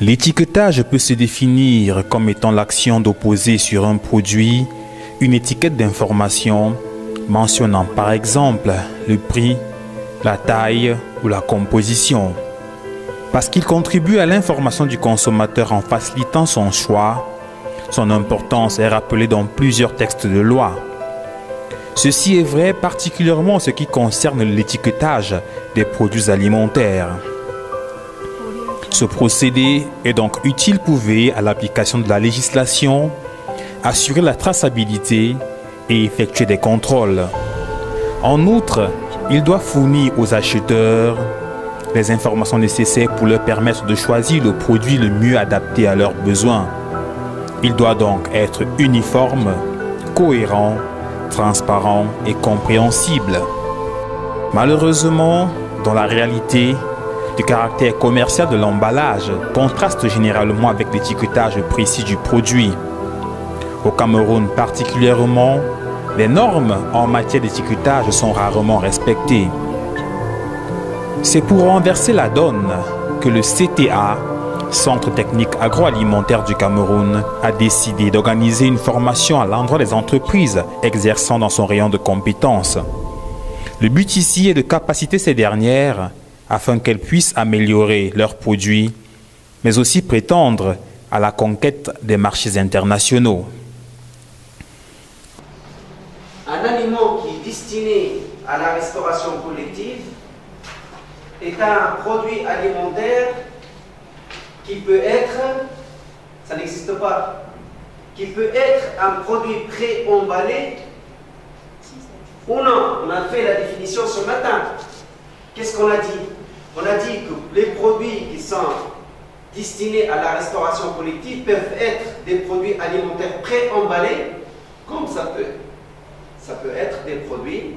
L'étiquetage peut se définir comme étant l'action d'opposer sur un produit une étiquette d'information mentionnant par exemple le prix, la taille ou la composition. Parce qu'il contribue à l'information du consommateur en facilitant son choix, son importance est rappelée dans plusieurs textes de loi. Ceci est vrai particulièrement en ce qui concerne l'étiquetage des produits alimentaires. Ce procédé est donc utile pour veiller à l'application de la législation, assurer la traçabilité et effectuer des contrôles. En outre, il doit fournir aux acheteurs les informations nécessaires pour leur permettre de choisir le produit le mieux adapté à leurs besoins. Il doit donc être uniforme, cohérent, transparent et compréhensible. Malheureusement, dans la réalité, le caractère commercial de l'emballage contraste généralement avec l'étiquetage précis du produit. Au Cameroun particulièrement, les normes en matière d'étiquetage sont rarement respectées. C'est pour renverser la donne que le CTA, Centre technique agroalimentaire du Cameroun, a décidé d'organiser une formation à l'endroit des entreprises exerçant dans son rayon de compétences. Le but ici est de capaciter ces dernières afin qu'elles puissent améliorer leurs produits, mais aussi prétendre à la conquête des marchés internationaux. Un aliment qui est destiné à la restauration collective est un produit alimentaire qui peut être, ça n'existe pas, qui peut être un produit pré-emballé ou non. On a fait la définition ce matin. Qu'est-ce qu'on a dit? On a dit que les produits qui sont destinés à la restauration collective peuvent être des produits alimentaires pré-emballés, comme ça peut être des produits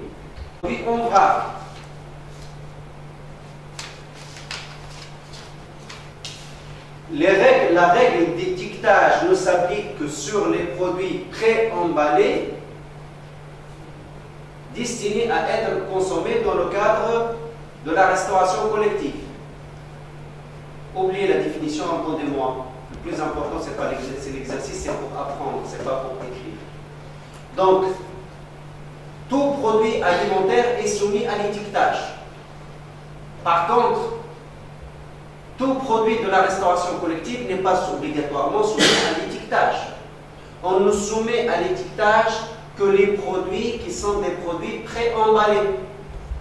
en vrac. La règle d'étiquetage ne s'applique que sur les produits pré-emballés destinés à être consommés dans le cadre de la restauration collective. Oubliez la définition, entendez-moi. Le plus important, c'est l'exercice, c'est pour apprendre, c'est pas pour écrire. Donc, tout produit alimentaire est soumis à l'étiquetage. Par contre, tout produit de la restauration collective n'est pas obligatoirement soumis à l'étiquetage. On ne soumet à l'étiquetage que les produits qui sont des produits pré-emballés,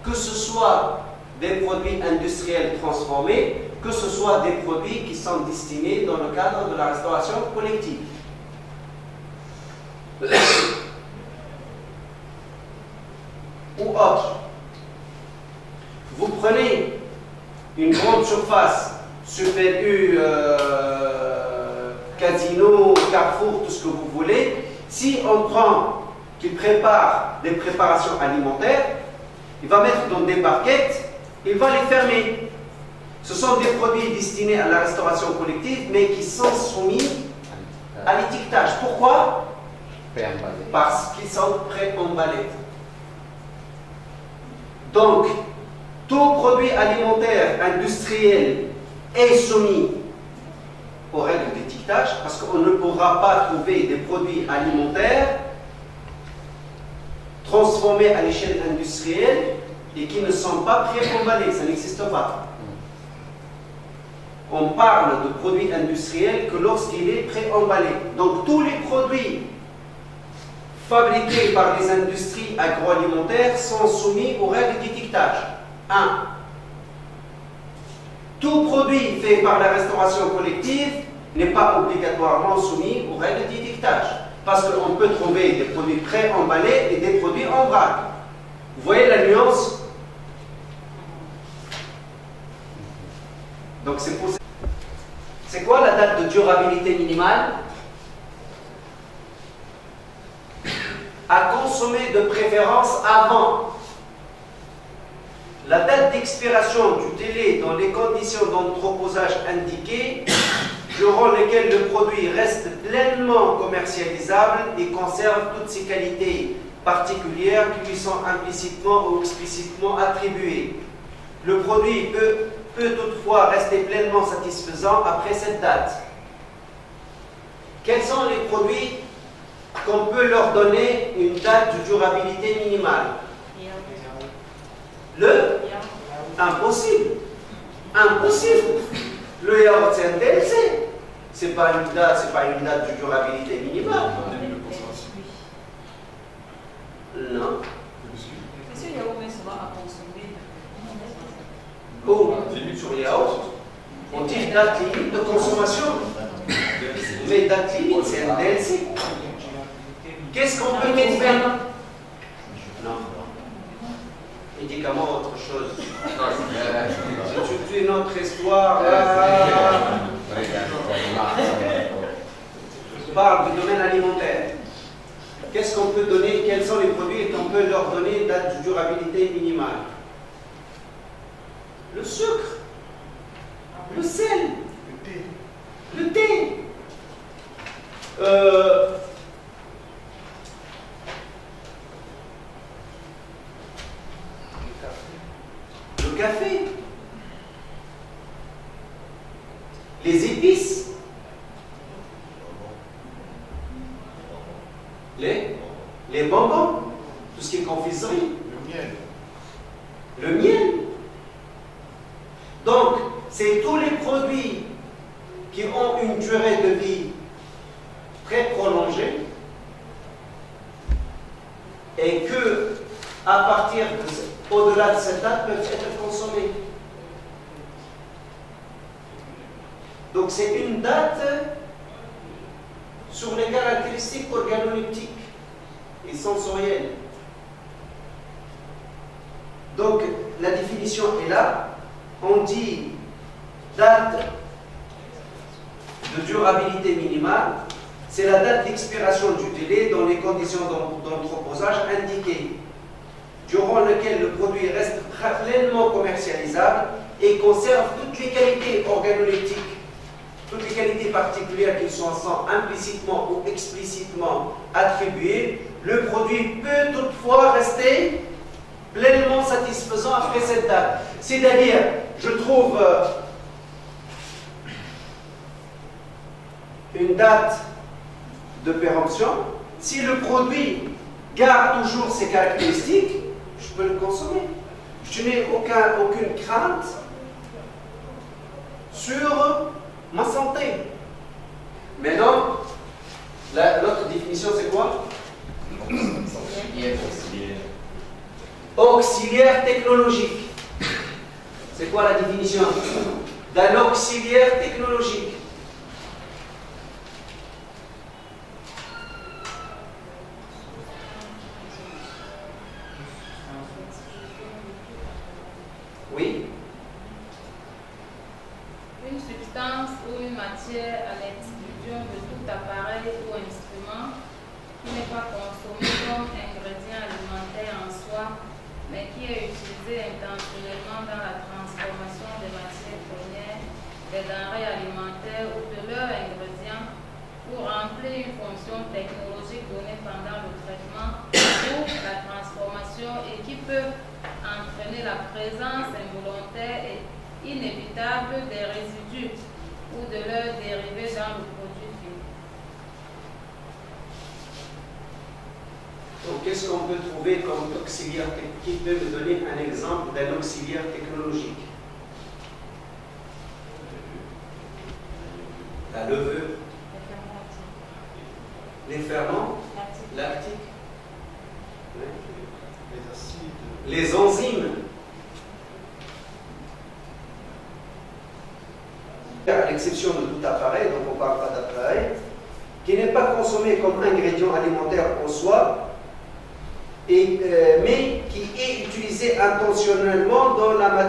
que ce soit des produits industriels transformés, que ce soit des produits qui sont destinés dans le cadre de la restauration collective. Ou autre. Vous prenez une grande surface, Super U, Casino, Carrefour, tout ce que vous voulez. Si on prend qu'il prépare des préparations alimentaires, il va mettre dans des barquettes, il va les fermer. Ce sont des produits destinés à la restauration collective, mais qui sont soumis à l'étiquetage. Pourquoi? Parce qu'ils sont pré-emballés. Donc, tout produit alimentaire industriel est soumis aux règles d'étiquetage, parce qu'on ne pourra pas trouver des produits alimentaires transformés à l'échelle industrielle et qui ne sont pas pré-emballés. Ça n'existe pas. On parle de produits industriels que lorsqu'il est pré-emballé. Donc tous les produits fabriqués par les industries agroalimentaires sont soumis aux règles d'étiquetage. 1. Tout produit fait par la restauration collective n'est pas obligatoirement soumis aux règles d'étiquetage. Parce qu'on peut trouver des produits pré-emballés et des produits en vrac. Vous voyez la nuance? Donc c'est quoi la date de durabilité minimale? À consommer de préférence avant. La date d'expiration du délai dans les conditions d'entreposage indiquées, durant lesquelles le produit reste pleinement commercialisable et conserve toutes ses qualités particulières qui lui sont implicitement ou explicitement attribuées. Le produit peut peut toutefois rester pleinement satisfaisant après cette date. Quels sont les produits qu'on peut leur donner une date de durabilité minimale? Le impossible. Impossible. Le yaourt, c'est un DLC. C'est pas une date de durabilité minimale. Non. Est-ce que le yaourt sera à consommer? Oh, sur le yaourt, on dit date limite de consommation. Mais date limite, c'est un DLC. Qu'est-ce qu'on peut trouver? Non. Médicaments, autre chose. C'est une autre histoire. Je parle du domaine alimentaire. Qu'est-ce qu'on peut donner? Quels sont les produits qu'on peut leur donner une date de durabilité minimale? Le sucre, le sel, le thé. Le café, les épices, les bonbons, tout ce qui est confiserie, le miel. Donc, c'est tous les produits qui ont une durée de vie très prolongée et que, à partir de, au-delà de cette date, peuvent être consommés. Donc, c'est une date sur les caractéristiques organoleptiques et sensorielles. Donc, la définition est là. On dit date de durabilité minimale, c'est la date d'expiration du délai dans les conditions d'entreposage indiquées, durant lequel le produit reste pleinement commercialisable et conserve toutes les qualités organoleptiques, toutes les qualités particulières qui sont implicitement ou explicitement attribuées. Le produit peut toutefois rester pleinement satisfaisant après cette date. C'est-à-dire, je trouve une date de péremption. Si le produit garde toujours ses caractéristiques, je peux le consommer. Je n'ai aucune crainte sur ma santé. Maintenant, l'autre définition, c'est quoi? Auxiliaire technologique. C'est quoi la définition d'un auxiliaire technologique? Oui. Une substance ou une matière à l'exclusion de tout appareil ou instrument qui n'est pas consommé comme ingrédient alimentaire en soi, mais qui est utilisé intentionnellement dans la transformation des matières premières, des denrées alimentaires ou de leurs ingrédients pour remplir une fonction technologique donnée pendant le traitement ou la transformation et qui peut entraîner la présence involontaire et inévitable des résidus ou de leurs dérivés dans le produit fini. Donc, qu'est-ce qu'on peut trouver comme auxiliaire? Qui peut me donner un exemple d'un auxiliaire technologique? La levure. Les ferments lactiques. Oui. Les enzymes. À l'exception de tout appareil, donc on ne parle pas d'appareil, qui n'est pas consommé comme ingrédient alimentaire en soi, mais qui est utilisé intentionnellement dans la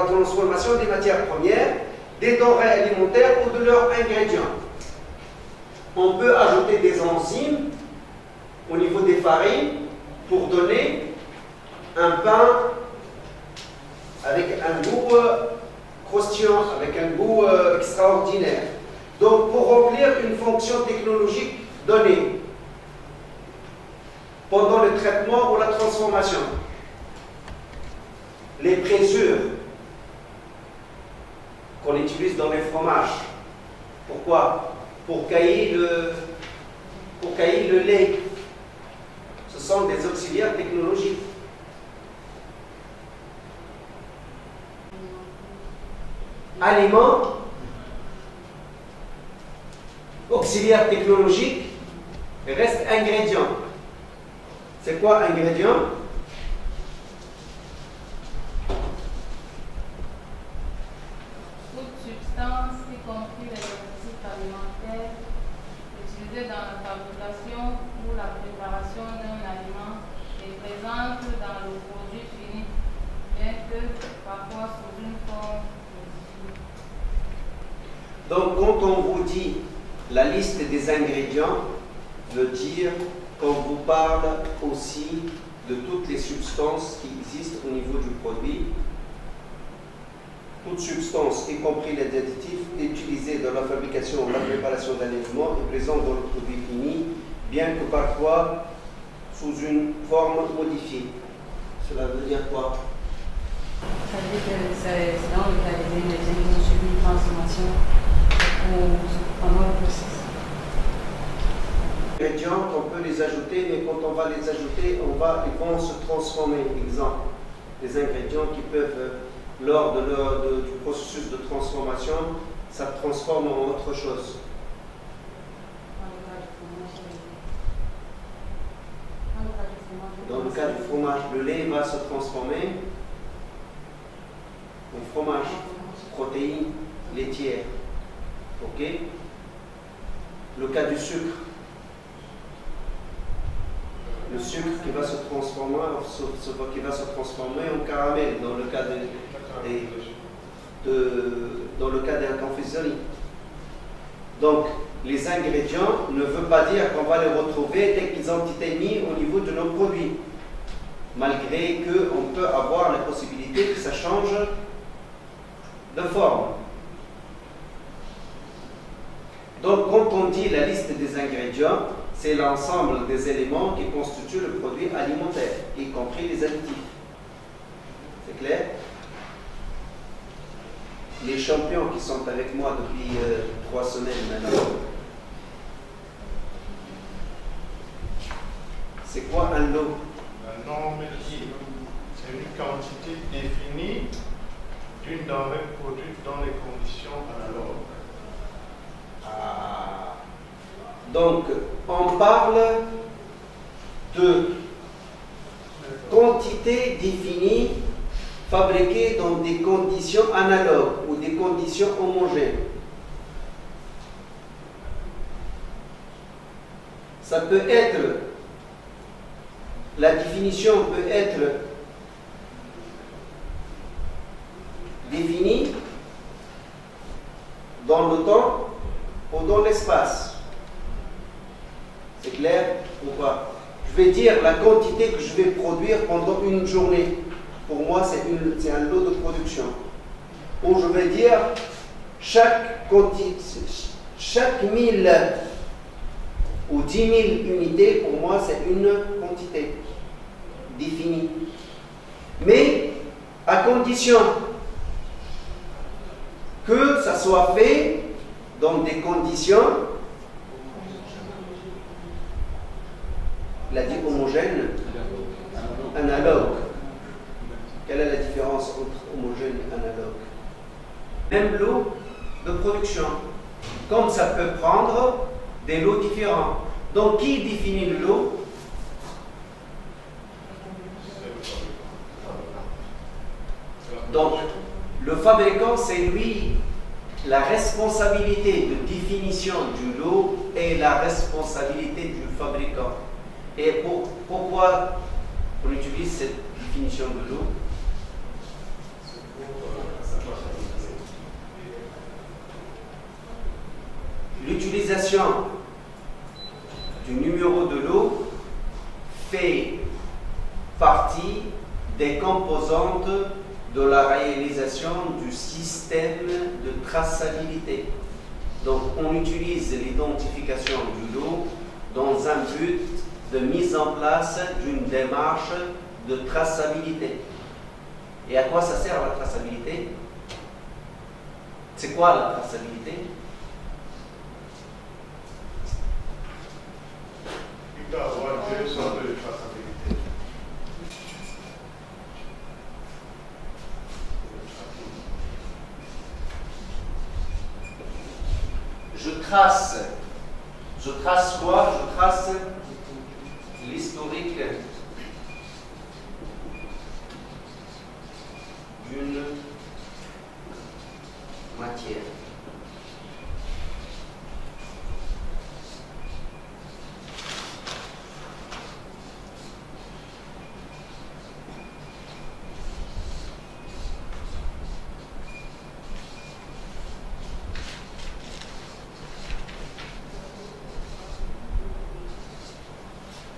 transformation des matières premières, des denrées alimentaires ou de leurs ingrédients. On peut ajouter des enzymes au niveau des farines pour donner un pain avec un goût croustillant, avec un goût extraordinaire. Donc, pour remplir une fonction technologique donnée pendant le traitement ou la transformation, les présures qu'on utilise dans les fromages. Pourquoi? Pour cailler le lait. Ce sont des auxiliaires technologiques. Aliments, auxiliaires technologiques, reste ingrédient. C'est quoi ingrédient? Toute substance, y compris les additifs alimentaires, utilisés dans la fabrication ou la préparation d'un aliment est présente dans le produit fini, bien que parfois sous une forme modifiée. Donc, quand on vous dit la liste des ingrédients, veut dire qu'on vous parle aussi de toutes les substances qui existent au niveau du produit. Toute substance, y compris les additifs utilisés dans la fabrication ou la préparation d'un aliment, est présente dans le produit fini, bien que parfois sous une forme modifiée. Cela veut dire quoi? Ça veut dire que c'est dans le cas des ingrédients qui ont subi une transformation pendant le processus. Les ingrédients, on peut les ajouter, mais quand on va les ajouter, ils vont se transformer. Exemple, les ingrédients qui peuvent, lors du processus de transformation, ça transforme en autre chose. Dans le cas du fromage, le lait va se transformer en fromage, protéines laitières. Ok? Le cas du sucre. Le sucre qui va se transformer en caramel dans le cas dans le cas de la confiserie. Donc, les ingrédients ne veut pas dire qu'on va les retrouver dès qu'ils ont été mis au niveau de nos produits, malgré qu'on peut avoir la possibilité que ça change de forme. Donc, quand on dit la liste des ingrédients, c'est l'ensemble des éléments qui constituent le produit alimentaire, y compris les additifs. C'est clair? Les champions qui sont avec moi depuis 3 semaines maintenant, c'est quoi un lot? Un nombre c'est une quantité définie d'une denrée produite dans les conditions analogues. Donc, on parle de quantité définie fabriquée dans des conditions analogues ou des conditions homogènes. Ça peut être, la définition peut être définie dans le temps ou dans l'espace. C'est clair ou pas? Je vais dire la quantité que je vais produire pendant une journée. Pour moi, c'est un lot de production. Ou je vais dire chaque 1000 ou 10 000 unités, pour moi, c'est une quantité définie. Mais à condition que ça soit fait dans des conditions, il a dit homogène, analogue. Quelle est la différence entre homogène et analogue? Même lot de production. Comme ça peut prendre des lots différents. Donc, qui définit le lot? Donc, le fabricant, c'est lui, la responsabilité de définition du lot est la responsabilité du fabricant. Et pourquoi on utilise cette définition de lot? L'utilisation du numéro de lot fait partie des composantes de la réalisation du système de traçabilité. Donc, on utilise l'identification du lot dans un but de mise en place d'une démarche de traçabilité. Et à quoi ça sert la traçabilité? C'est quoi la traçabilité? Il peut y avoir deux sortes de traçabilité. Je trace quoi? Je trace l'historique d'une matière.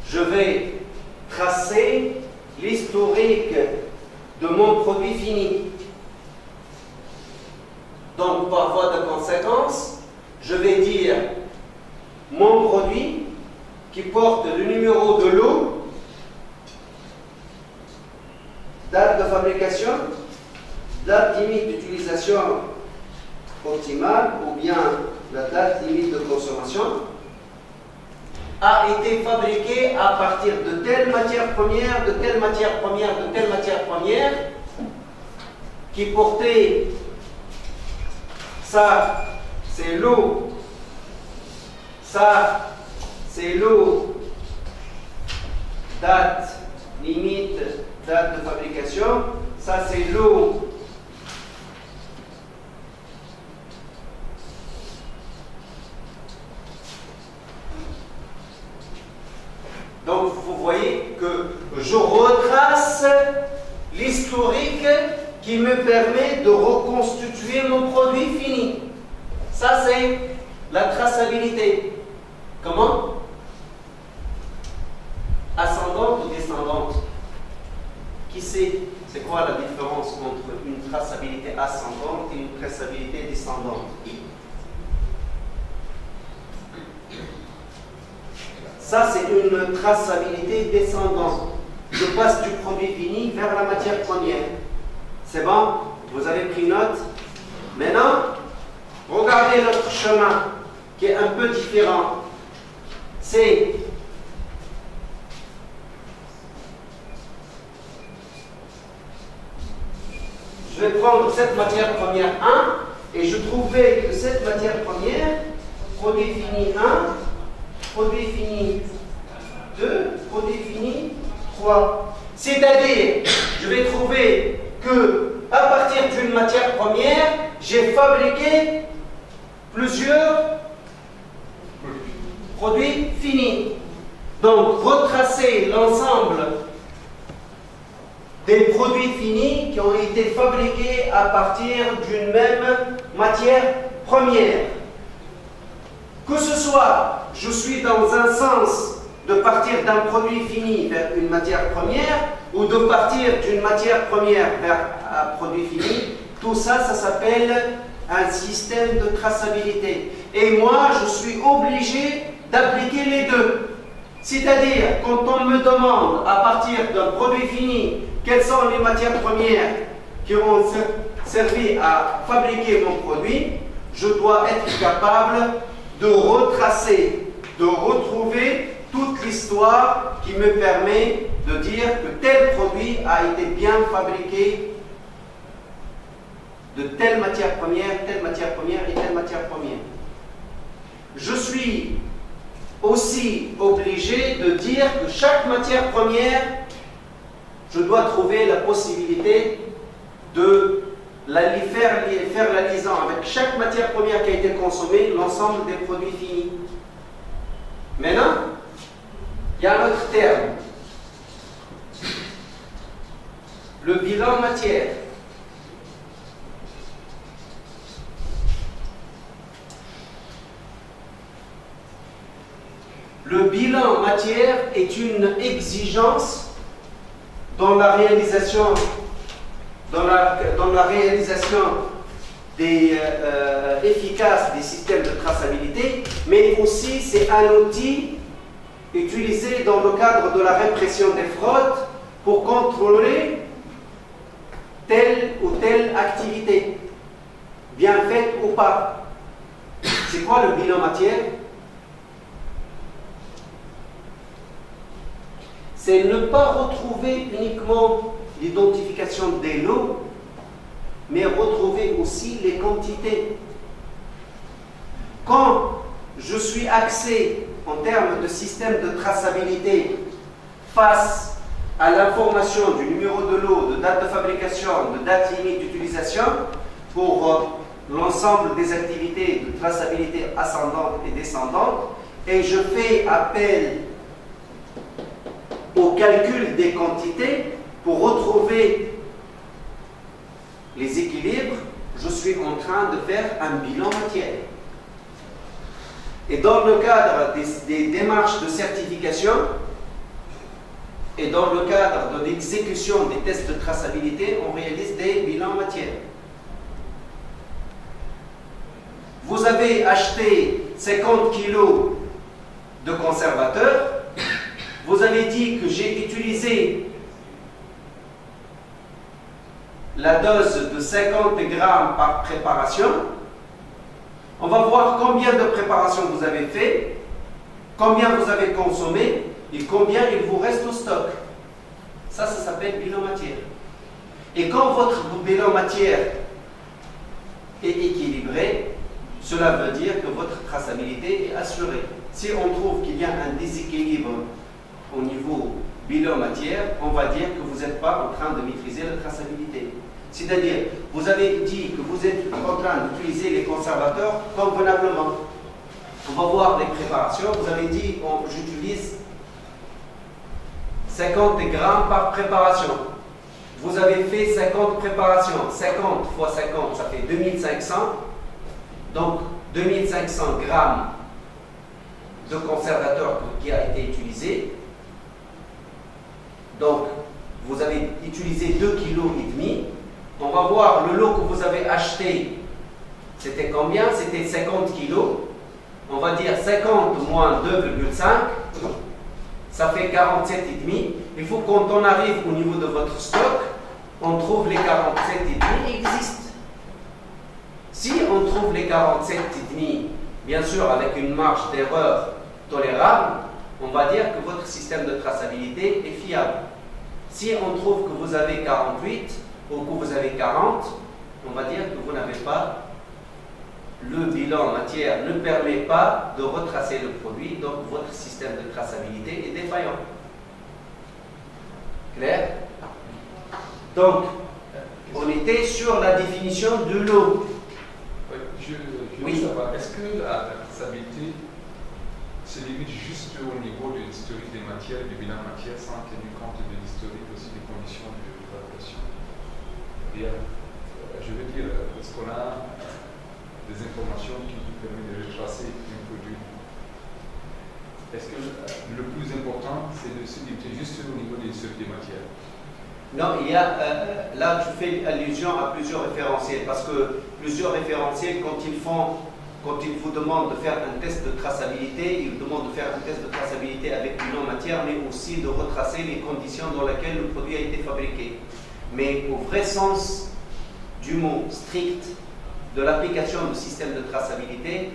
Je vais tracer l'historique de mon produit fini. Donc, par voie de conséquence, je vais dire mon produit qui porte le numéro de lot, date de fabrication, date limite d'utilisation optimale ou bien la date limite de consommation, a été fabriqué à partir de telle matière première, de telle matière première, de telle matière première, qui portait, ça c'est l'eau, ça c'est l'eau, date limite, date de fabrication, ça c'est l'eau, donc vous voyez que je retrace l'historique qui me permet de reconstituer mon produit fini. Ça c'est la traçabilité. Comment? Ascendante ou descendante? Qui sait? C'est quoi la différence entre une traçabilité ascendante et une traçabilité descendante? Ça, c'est une traçabilité descendante. Je passe du produit fini vers la matière première. C'est bon? Vous avez pris note? Maintenant, regardez l'autre chemin qui est un peu différent. C'est je vais prendre cette matière première 1 et je trouvais que cette matière première, produit fini 1, produit fini 2, produit fini 3. C'est-à-dire, je vais trouver que à partir d'une matière première, j'ai fabriqué plusieurs produits finis. Donc, retracer l'ensemble des produits finis qui ont été fabriqués à partir d'une même matière première. Que ce soit, je suis dans un sens de partir d'un produit fini vers une matière première ou de partir d'une matière première vers un produit fini, tout ça, ça s'appelle un système de traçabilité. Et moi, je suis obligé d'appliquer les deux. C'est-à-dire, quand on me demande à partir d'un produit fini quelles sont les matières premières qui ont servi à fabriquer mon produit, je dois être capable de retracer, de retrouver toute l'histoire qui me permet de dire que tel produit a été bien fabriqué de telle matière première et telle matière première. Je suis aussi obligé de dire que chaque matière première, je dois trouver la possibilité de faire la liaison avec chaque matière première qui a été consommée, l'ensemble des produits finis. Maintenant, il y a un autre terme. Le bilan matière. Le bilan matière est une exigence dans la réalisation, efficace des systèmes de traçabilité, mais aussi c'est un outil utilisé dans le cadre de la répression des fraudes pour contrôler telle ou telle activité. bien faite ou pas. C'est quoi le bilan matière? C'est ne pas retrouver uniquement l'identification des lots, mais retrouver aussi les quantités. Quand je suis axé en termes de système de traçabilité face à l'information du numéro de lot, de date de fabrication, de date limite d'utilisation, pour l'ensemble des activités de traçabilité ascendante et descendante, et je fais appel au calcul des quantités pour retrouver les équilibres, je suis en train de faire un bilan matière. Et dans le cadre des démarches de certification et dans le cadre de l'exécution des tests de traçabilité, on réalise des bilans matière. Vous avez acheté 50 kg de conservateur, vous avez dit que j'ai utilisé la dose de 50 grammes par préparation. On va voir combien de préparations vous avez fait, combien vous avez consommé et combien il vous reste au stock. Ça s'appelle bilan matière. Et quand votre bilan matière est équilibré, cela veut dire que votre traçabilité est assurée. Si on trouve qu'il y a un déséquilibre au niveau bilan matière, on va dire que vous n'êtes pas en train de maîtriser la traçabilité. C'est-à-dire, vous avez dit que vous êtes en train d'utiliser les conservateurs convenablement. On va voir les préparations. Vous avez dit, j'utilise 50 grammes par préparation. Vous avez fait 50 préparations. 50 fois 50, ça fait 2500. Donc, 2500 grammes de conservateur qui a été utilisé. Donc, vous avez utilisé 2,5 kg. On va voir le lot que vous avez acheté. C'était combien? C'était 50 kg. On va dire 50 moins 2,5. Ça fait 47,5. Il faut quand on arrive au niveau de votre stock, on trouve les 47,5 existent. Si on trouve les 47,5, bien sûr avec une marge d'erreur tolérable, on va dire que votre système de traçabilité est fiable. Si on trouve que vous avez 48 ou que vous avez 40, on va dire que vous n'avez pas, le bilan matière ne permet pas de retracer le produit, donc votre système de traçabilité est défaillant. Clair? Donc, on était sur la définition de l'eau. Je veux savoir, est-ce que la traçabilité se limite juste au niveau de l'historique des matières, du bilan matière, sans tenir compte de l'historique aussi des conditions de fabrication? Je veux dire, est-ce qu'on a des informations qui nous permettent de retracer un produit? Est-ce que le plus important, c'est de se limiter juste au niveau de l'historique des matières? Non, il y a, là tu fais allusion à plusieurs référentiels, parce que plusieurs référentiels, quand ils vous demandent de faire un test de traçabilité, ils vous demandent de faire un test de traçabilité avec bilan matière, mais aussi de retracer les conditions dans lesquelles le produit a été fabriqué. Mais au vrai sens du mot strict de l'application du système de traçabilité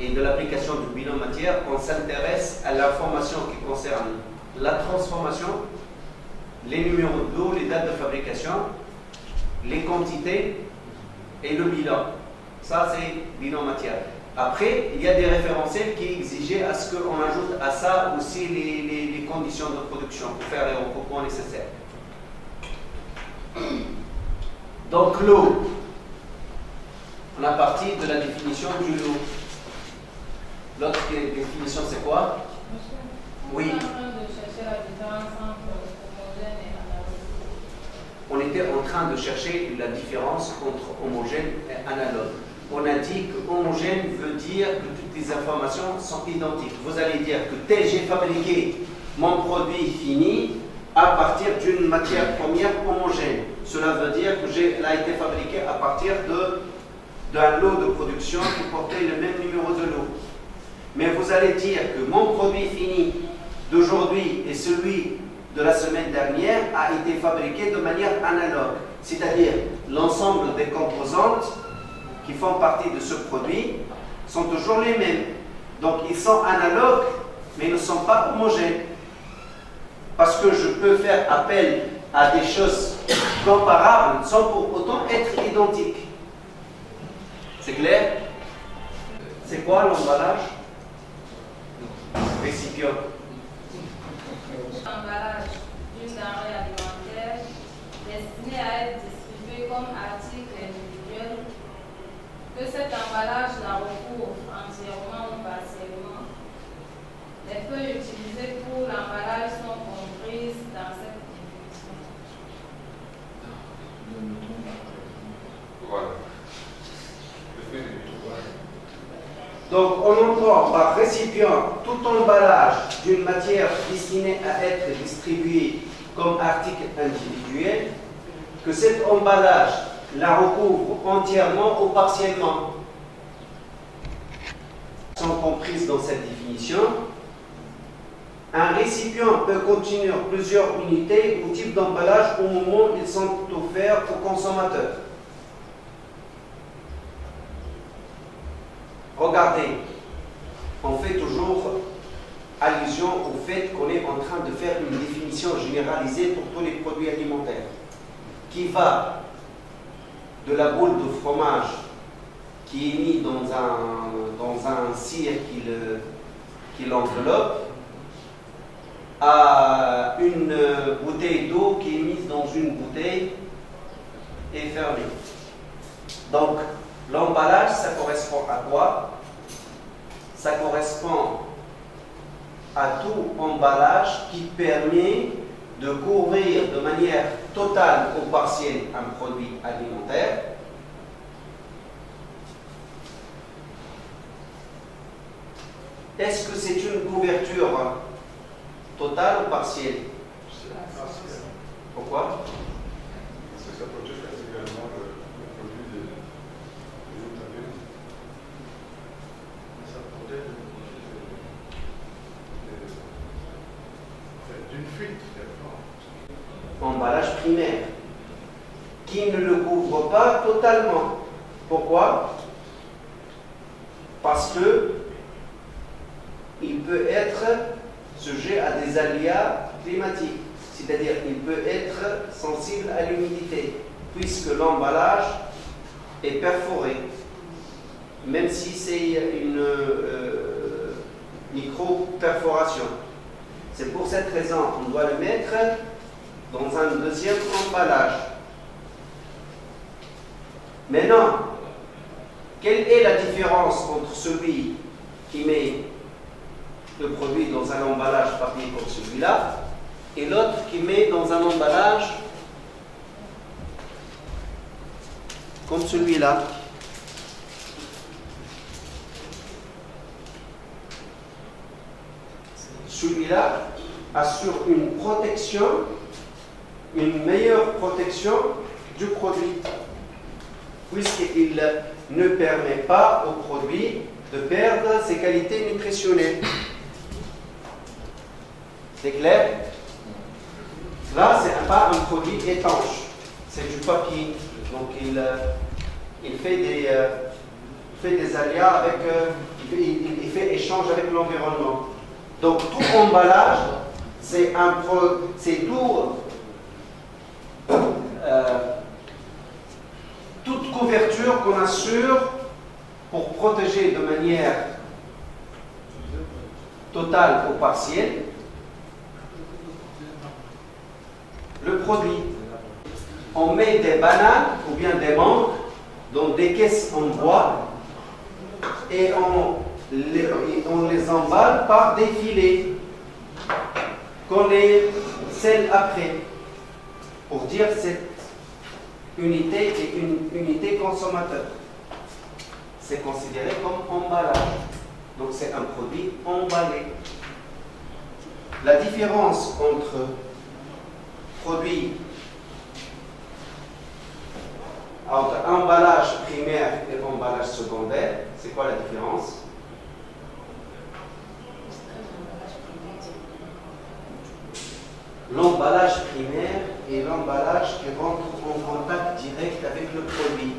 et de l'application du bilan matière, on s'intéresse à l'information qui concerne la transformation, les numéros de lot, les dates de fabrication, les quantités et le bilan. Ça, c'est bilan matière. Après, il y a des référentiels qui exigeaient à ce qu'on ajoute à ça aussi les conditions de production pour faire les recoupements nécessaires. Donc, l'eau. On a parti de la définition du lot. L'autre définition, c'est quoi? Oui. On était en train de chercher la différence entre homogène et analogue. On a dit que homogène veut dire que toutes les informations sont identiques. Vous allez dire que j'ai fabriqué mon produit fini à partir d'une matière première homogène. Cela veut dire qu'elle a été fabriquée à partir d'un lot de production qui portait le même numéro de lot. Mais vous allez dire que mon produit fini d'aujourd'hui et celui de la semaine dernière a été fabriqué de manière analogue, c'est-à-dire l'ensemble des composantes qui font partie de ce produit sont toujours les mêmes. Donc ils sont analogues, mais ils ne sont pas homogènes. Parce que je peux faire appel à des choses comparables sans pour autant être identiques. C'est clair? C'est quoi l'emballage? Récipient. Emballage d'une denrée alimentaire destinée à être distribuée comme article individuel, que cet emballage la recouvre entièrement ou partiellement. Les feuilles utilisées pour l'emballage sont comprises dans cette définition. Voilà. Donc on entend par récipient tout emballage d'une matière destinée à être distribuée comme article individuel, que cet emballage la recouvre entièrement ou partiellement. Sont comprises dans cette définition. Un récipient peut contenir plusieurs unités ou types d'emballage au moment où ils sont offerts aux consommateurs. Regardez, on fait toujours allusion au fait qu'on est en train de faire une définition généralisée pour tous les produits alimentaires, qui va de la boule de fromage qui est mise dans un cire qui l'enveloppe, à une bouteille d'eau qui est mise dans une bouteille et fermée. Donc, l'emballage, ça correspond à quoi? Ça correspond à tout emballage qui permet de couvrir de manière totale ou partielle un produit alimentaire. Est-ce que c'est une couverture totale ou partielle? Pourquoi? Parce que ça protège également le produit de Ça protège d'une fuite. Emballage primaire, qui ne le couvre pas totalement. Pourquoi? Parce que il peut être sujet à des aléas climatiques, c'est-à-dire il peut être sensible à l'humidité, puisque l'emballage est perforé, même si c'est une micro-perforation. C'est pour cette raison qu'on doit le mettre dans un deuxième emballage. Maintenant, quelle est la différence entre celui qui met le produit dans un emballage papier comme celui-là et l'autre qui met dans un emballage comme celui-là? Celui-là assure une protection, une meilleure protection du produit, puisqu'il ne permet pas au produit de perdre ses qualités nutritionnelles. C'est clair? Là, ce n'est pas un produit étanche, c'est du papier. Donc, il fait des aléas avec, il fait échange avec l'environnement. Donc, tout emballage, c'est toute couverture qu'on assure pour protéger de manière totale ou partielle le produit. On met des bananes ou bien des mangues dans des caisses en bois et on les emballe par des filets qu'on les scelle après pour dire cette unité est une unité consommateur. C'est considéré comme emballage. Donc c'est un produit emballé. La différence entre emballage primaire et emballage secondaire, c'est quoi la différence? L'emballage primaire est l'emballage qui rentre en contact direct avec le produit.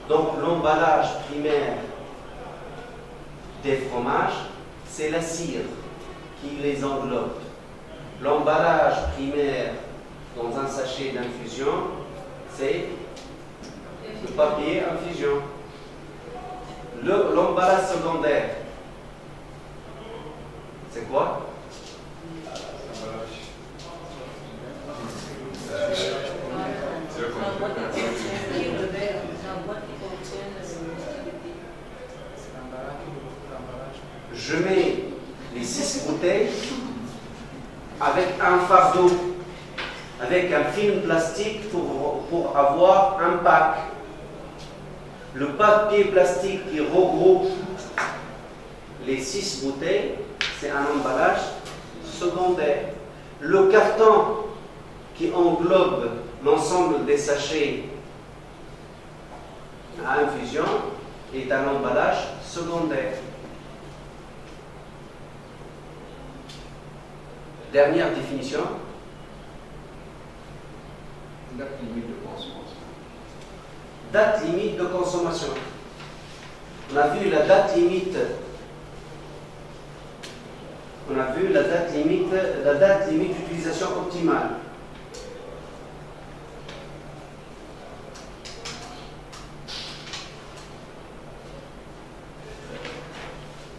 Donc l'emballage primaire des fromages, c'est la cire qui les englobe. L'emballage primaire dans un sachet d'infusion, c'est le papier infusion. L'emballage secondaire, c'est quoi? Je mets les 6 bouteilles avec un fardeau, avec un film plastique pour avoir un pack. Le papier plastique qui regroupe les 6 bouteilles, c'est un emballage secondaire. Le carton qui englobe l'ensemble des sachets à infusion est un emballage secondaire. Dernière définition. Date limite de consommation. Date limite de consommation. On a vu la date limite. On a vu la date limite d'utilisation optimale.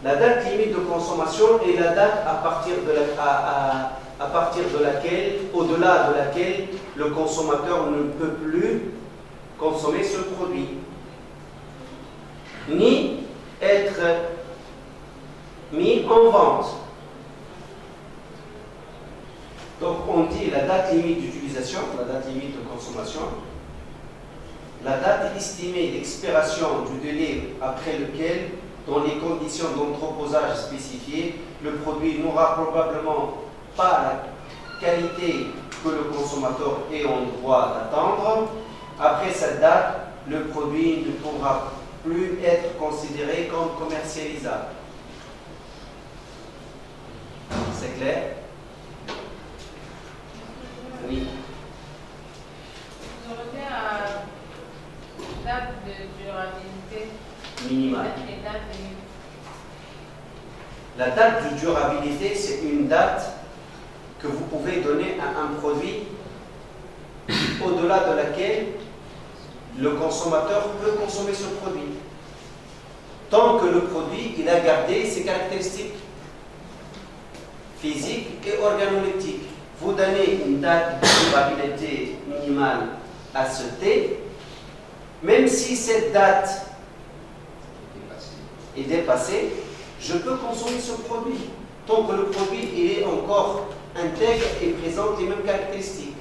La date limite de consommation est la date à partir de laquelle, au-delà de laquelle, le consommateur ne peut plus consommer ce produit, ni être mis en vente. Donc on dit la date limite d'utilisation, la date limite de consommation, la date estimée d'expiration du délai après lequel, dans les conditions d'entreposage spécifiées, le produit n'aura probablement pas la qualité que le consommateur est en droit d'attendre. Après cette date, le produit ne pourra plus être considéré comme commercialisable. C'est clair? Oui. Je reviens à date de durabilité Minimale. et date limite. La date de durabilité, c'est une date que vous pouvez donner à un produit au-delà de laquelle le consommateur peut consommer ce produit. Tant que le produit il a gardé ses caractéristiques physiques et organoleptiques. Vous donnez une date de durabilité minimale à ce thé, même si cette date est dépassée, je peux consommer ce produit. Tant que le produit il est encore intègre et présente les mêmes caractéristiques.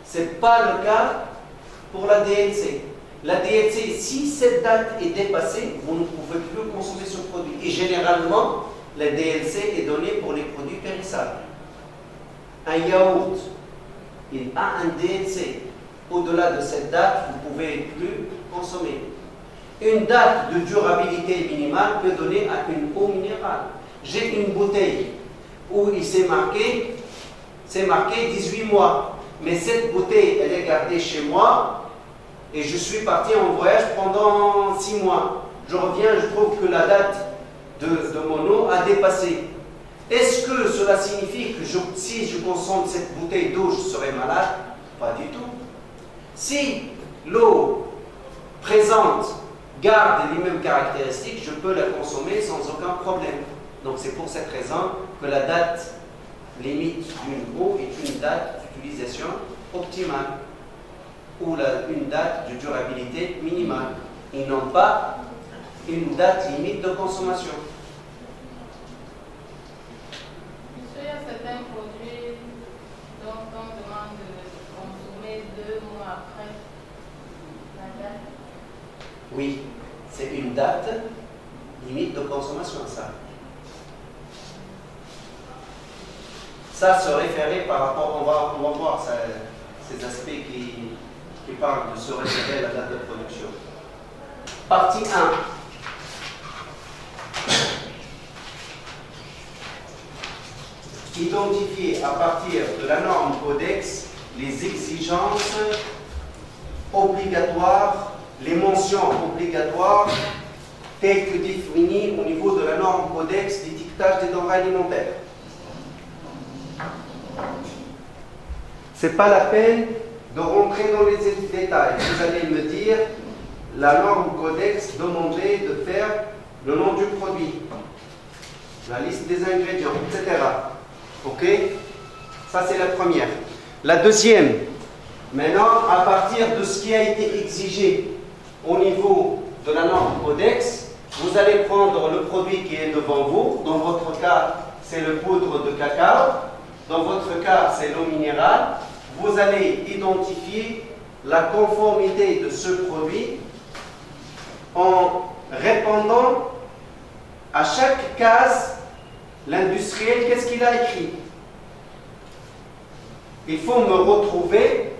Ce n'est pas le cas pour la DLC. La DLC, si cette date est dépassée, vous ne pouvez plus consommer ce produit. Et généralement, la DLC est donnée pour les produits périssables. Un yaourt, il a un DLC. Au-delà de cette date, vous ne pouvez plus consommer. Une date de durabilité minimale peut donner à une eau minérale. J'ai une bouteille où il s'est marqué 18 mois. Mais cette bouteille, elle est gardée chez moi et je suis parti en voyage pendant 6 mois. Je reviens, je trouve que la date de mon eau a dépassé. Est-ce que cela signifie que si je consomme cette bouteille d'eau, je serai malade? Pas du tout. Si l'eau présente garde les mêmes caractéristiques, je peux la consommer sans aucun problème. Donc c'est pour cette raison que la date limite d'une eau est une date d'utilisation optimale ou une date de durabilité minimale et non pas une date limite de consommation. Monsieur, il y a certains produits dont on demande de consommer 2 mois après la date. Oui, c'est une date limite de consommation, ça. Ça se référait par rapport, on va voir ça, ces aspects qui parlent de se référer à la date de production. Partie 1. Identifier à partir de la norme codex les exigences obligatoires les mentions obligatoires telles que définies au niveau de la norme codex d'étiquetage des denrées alimentaires. Ce n'est pas la peine de rentrer dans les détails. Vous allez me dire, la norme codex demandait de faire le nom du produit, la liste des ingrédients, etc. Ok? Ça, c'est la première. La deuxième, maintenant, à partir de ce qui a été exigé au niveau de la norme codex, vous allez prendre le produit qui est devant vous. Dans votre cas, c'est le poudre de cacao. Dans votre cas, c'est l'eau minérale. Vous allez identifier la conformité de ce produit en répondant à chaque case, l'industriel, qu'est-ce qu'il a écrit. Il faut me retrouver.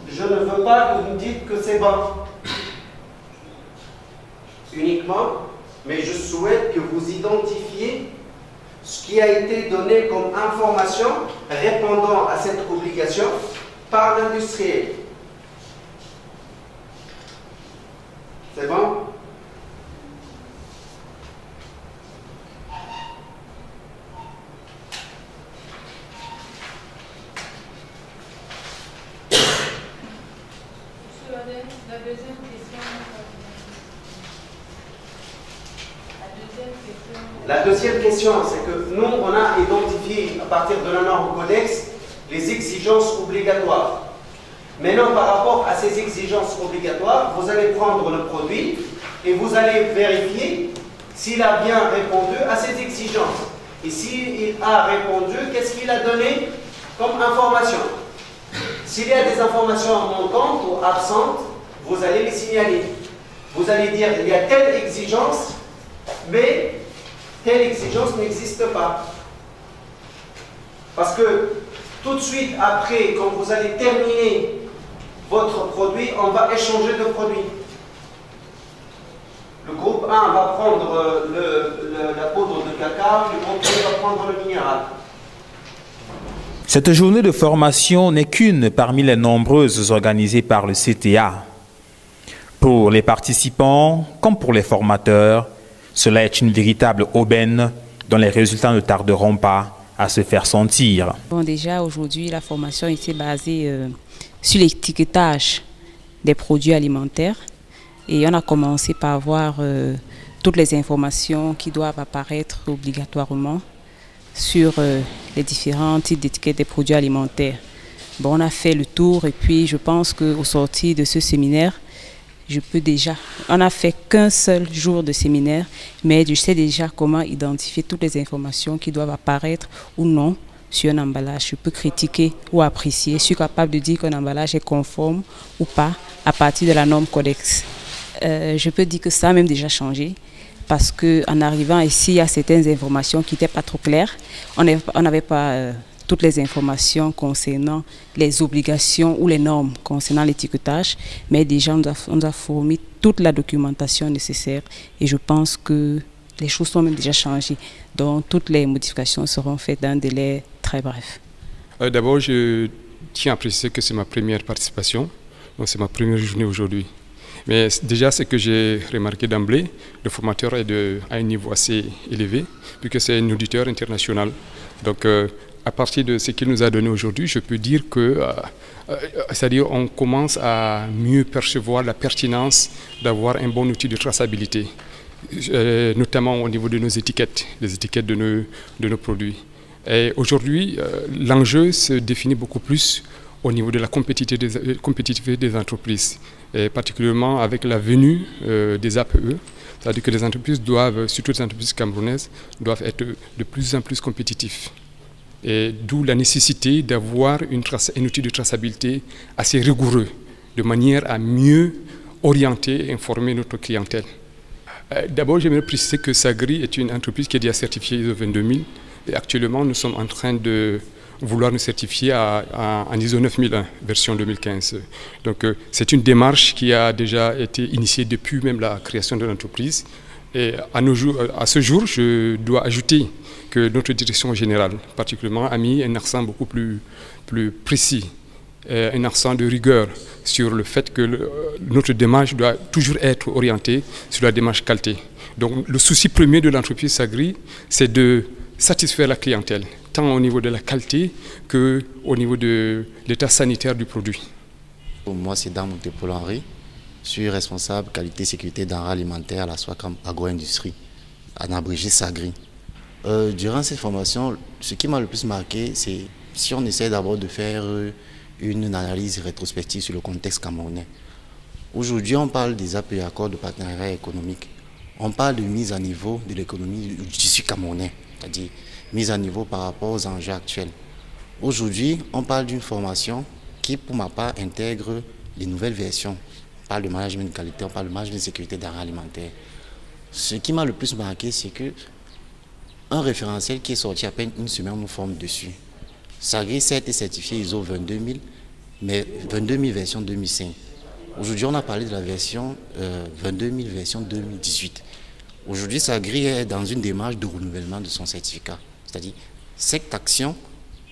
Je ne veux pas que vous me dites que c'est bon. Uniquement, mais je souhaite que vous identifiez ce qui a été donné comme information répondant à cette obligation par l'industriel. C'est bon? La deuxième question. La deuxième question, c'est que nous, on a identifié, à partir de la norme codex, les exigences obligatoires. Maintenant, par rapport à ces exigences obligatoires, vous allez prendre le produit et vous allez vérifier s'il a bien répondu à ces exigences. Et s'il a répondu, qu'est-ce qu'il a donné comme information? S'il y a des informations manquantes ou absentes, vous allez les signaler. Vous allez dire, il y a telle exigence, mais telle exigence n'existe pas. Parce que tout de suite après, quand vous allez terminer votre produit, on va échanger de produits. Le groupe 1 va prendre la poudre de cacao, le groupe 2 va prendre le minéral. Cette journée de formation n'est qu'une parmi les nombreuses organisées par le CTA. Pour les participants, comme pour les formateurs, cela est une véritable aubaine dont les résultats ne tarderont pas à se faire sentir. Bon, déjà aujourd'hui, la formation était basée sur l'étiquetage des produits alimentaires et on a commencé par voir toutes les informations qui doivent apparaître obligatoirement sur les différents types d'étiquettes des produits alimentaires. Bon, on a fait le tour et puis je pense qu'au sortir de ce séminaire, on n'a fait qu'un seul jour de séminaire, mais je sais déjà comment identifier toutes les informations qui doivent apparaître ou non sur un emballage. Je peux critiquer ou apprécier, je suis capable de dire qu'un emballage est conforme ou pas à partir de la norme codex. Je peux dire que ça a même déjà changé. Parce qu'en arrivant ici, il y a certaines informations qui n'étaient pas trop claires. On n'avait pas toutes les informations concernant les obligations ou les normes concernant l'étiquetage, mais déjà on nous a fourni toute la documentation nécessaire et je pense que les choses sont même déjà changées. Donc toutes les modifications seront faites dans un délai très bref. D'abord, je tiens à préciser que c'est ma première participation, donc c'est ma première journée aujourd'hui. Mais déjà, ce que j'ai remarqué d'emblée, le formateur est à un niveau assez élevé, puisque c'est un auditeur international. Donc, à partir de ce qu'il nous a donné aujourd'hui, je peux dire que, c'est-à-dire, on commence à mieux percevoir la pertinence d'avoir un bon outil de traçabilité, notamment au niveau de nos étiquettes, les étiquettes de nos produits. Et aujourd'hui, l'enjeu se définit beaucoup plus au niveau de la compétitivité des entreprises, et particulièrement avec la venue des APE, c'est-à-dire que les entreprises doivent, surtout les entreprises camerounaises, doivent être de plus en plus compétitifs. Et d'où la nécessité d'avoir un outil de traçabilité assez rigoureux, de manière à mieux orienter et informer notre clientèle. D'abord, j'aimerais préciser que Sagri est une entreprise qui est déjà certifiée ISO 22000, et actuellement nous sommes en train de vouloir nous certifier en ISO 9001, version 2015. Donc c'est une démarche qui a déjà été initiée depuis même la création de l'entreprise. Et à ce jour, je dois ajouter que notre direction générale, particulièrement, a mis un accent beaucoup plus précis un accent de rigueur sur le fait que notre démarche doit toujours être orientée sur la démarche qualité. Donc le souci premier de l'entreprise Sagri, c'est de satisfaire la clientèle, tant au niveau de la qualité qu'au niveau de l'état sanitaire du produit. Pour moi, c'est Dame Paul Henry. Je suis responsable qualité sécurité denrées alimentaires à la SOACAM Agro-Industrie, en abrégé Sagri. Durant cette formation, ce qui m'a le plus marqué, c'est si on essaie d'abord de faire une analyse rétrospective sur le contexte camerounais. Aujourd'hui, on parle des APE, accords de partenariat économique. On parle de mise à niveau de l'économie du tissu camerounais, c'est-à-dire mise à niveau par rapport aux enjeux actuels. Aujourd'hui, on parle d'une formation qui, pour ma part, intègre les nouvelles versions. On parle de management de qualité, on parle de management de sécurité denrées alimentaires. Ce qui m'a le plus marqué, c'est que un référentiel qui est sorti à peine une semaine, nous forme dessus. Sagri certes est certifié ISO 22000, mais 22000 version 2005. Aujourd'hui, on a parlé de la version 22000 version 2018. Aujourd'hui, Sagri est dans une démarche de renouvellement de son certificat. C'est-à-dire, cette action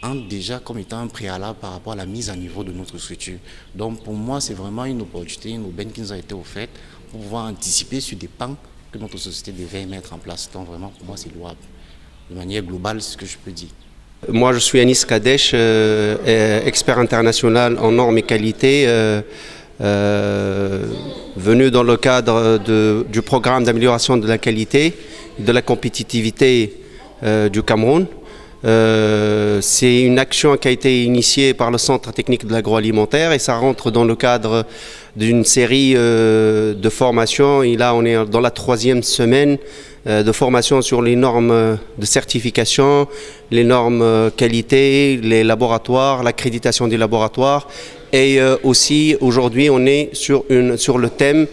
entre déjà comme étant un préalable par rapport à la mise à niveau de notre structure. Donc, pour moi, c'est vraiment une opportunité, une aubaine qui nous a été offerte pour pouvoir anticiper sur des pans que notre société devait mettre en place. Donc, vraiment, pour moi, c'est louable. De manière globale, c'est ce que je peux dire. Moi, je suis Anis Kadesh, expert international en normes et qualité, venu dans le cadre du programme d'amélioration de la qualité et de la compétitivité du Cameroun. C'est une action qui a été initiée par le Centre technique de l'agroalimentaire et ça rentre dans le cadre d'une série de formations. Et là, on est dans la 3e semaine de formation sur les normes de certification, les normes qualité, les laboratoires, l'accréditation des laboratoires. Et aussi, aujourd'hui, on est sur le thème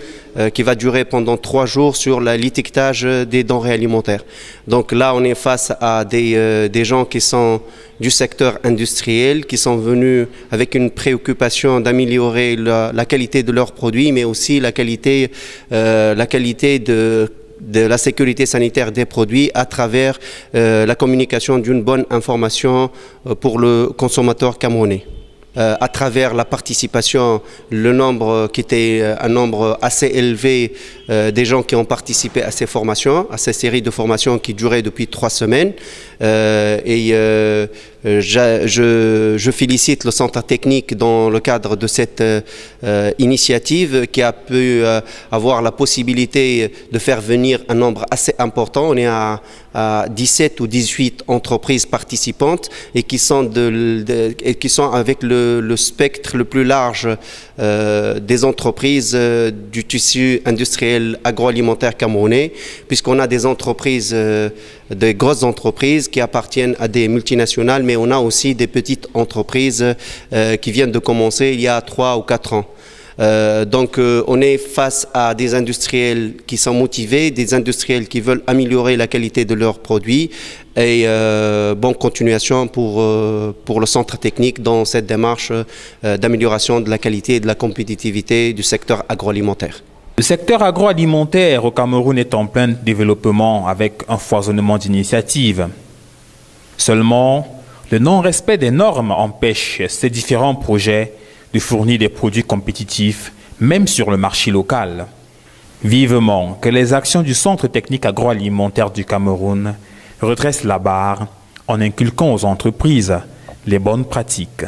qui va durer pendant 3 jours sur l'étiquetage des denrées alimentaires. Donc là, on est face à des gens qui sont du secteur industriel, qui sont venus avec une préoccupation d'améliorer la qualité de leurs produits, mais aussi la qualité de la sécurité sanitaire des produits à travers la communication d'une bonne information pour le consommateur camerounais. À travers la participation, le nombre qui était un nombre assez élevé des gens qui ont participé à ces formations, à ces séries de formations qui duraient depuis 3 semaines. Je félicite le centre technique dans le cadre de cette initiative qui a pu avoir la possibilité de faire venir un nombre assez important. On est à 17 ou 18 entreprises participantes et qui sont avec le spectre le plus large des entreprises du tissu industriel agroalimentaire camerounais, puisqu'on a des entreprises, des grosses entreprises qui appartiennent à des multinationales, mais on a aussi des petites entreprises qui viennent de commencer il y a 3 ou 4 ans. Donc on est face à des industriels qui sont motivés, des industriels qui veulent améliorer la qualité de leurs produits et bonne continuation pour le centre technique dans cette démarche d'amélioration de la qualité et de la compétitivité du secteur agroalimentaire. Le secteur agroalimentaire au Cameroun est en plein développement avec un foisonnement d'initiatives. Seulement, le non-respect des normes empêche ces différents projets de fournir des produits compétitifs, même sur le marché local. Vivement que les actions du Centre technique agroalimentaire du Cameroun redressent la barre en inculquant aux entreprises les bonnes pratiques.